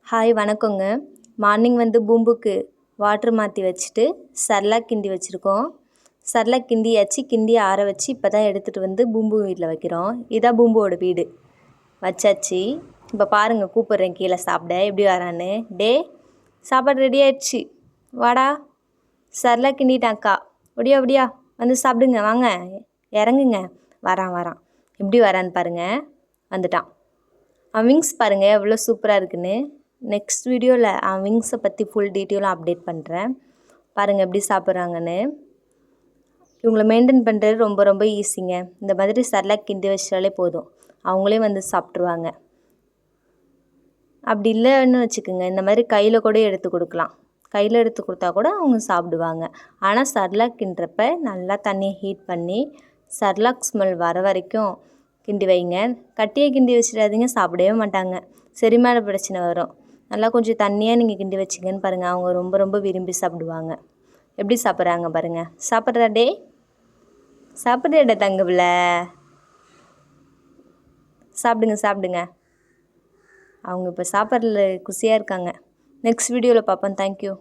Hi வணக்கங்க. Morning வந்து பூம்புக்கு water மாற்றி வச்சுட்டு சர்லாக் கிண்டி வச்சுருக்கோம். சர்லாக் கிண்டியாச்சு, கிண்டி ஆற வச்சு இப்போ தான் எடுத்துகிட்டு வந்து பூம்பு வீட்டில் வைக்கிறோம். இதான் பூம்போட வீடு. வச்சாச்சு. இப்போ பாருங்கள், கூப்பிட்றேன் கீழே சாப்பிட. எப்படி வரான்னு. டே, சாப்பாடு ரெடி ஆயிடுச்சு, வாடா. சர்லாக் கிண்டிட்டாக்கா, ஒடியா ஒடியா வந்து சாப்பிடுங்க, வாங்க இறங்குங்க. வரான் எப்படி வரான்னு பாருங்கள். வந்துட்டான். விங்ஸ் பாருங்கள் எவ்வளோ சூப்பராக இருக்குன்னு. நெக்ஸ்ட் வீடியோவில் விங்ஸை பற்றி ஃபுல் டீட்டெயிலாக அப்டேட் பண்ணுறேன். பாருங்கள் எப்படி சாப்பிட்றாங்கன்னு. இவங்கள மெயின்டைன் பண்ணுறது ரொம்ப ரொம்ப ஈஸிங்க. இந்த மாதிரி சர்லாக் கிண்டி வச்சாலே போதும், அவங்களே வந்து சாப்பிட்ருவாங்க. அப்படி இல்லைன்னு வச்சுக்கோங்க, இந்த மாதிரி கையில் கூட எடுத்து கொடுக்கலாம். கையில் எடுத்து கொடுத்தா கூட அவங்க சாப்பிடுவாங்க. ஆனால் சர்லாக் கிண்டுறப்ப நல்லா தண்ணியை ஹீட் பண்ணி சர்லாக் ஸ்மெல் வர வரைக்கும் கிண்டி வைங்க. கட்டியை கிண்டி வச்சிடாதீங்க, சாப்பிடவே மாட்டாங்க. செரிமான பிரச்சனை வரும். நல்லா கொஞ்சம் தண்ணியாக நீங்கள் கிண்டி வச்சிங்கன்னு பாருங்கள், அவங்க ரொம்ப ரொம்ப விரும்பி சாப்பிடுவாங்க. எப்படி சாப்பிட்றாங்க பாருங்கள். சாப்பிட்றா டே, சாப்பிட்றேடா தங்க பிள்ளை, சாப்பிடுங்க. அவங்க இப்போ சாப்பிட்றதுல குசியாக இருக்காங்க. நெக்ஸ்ட் வீடியோவில் பார்ப்போம். தேங்க்யூ.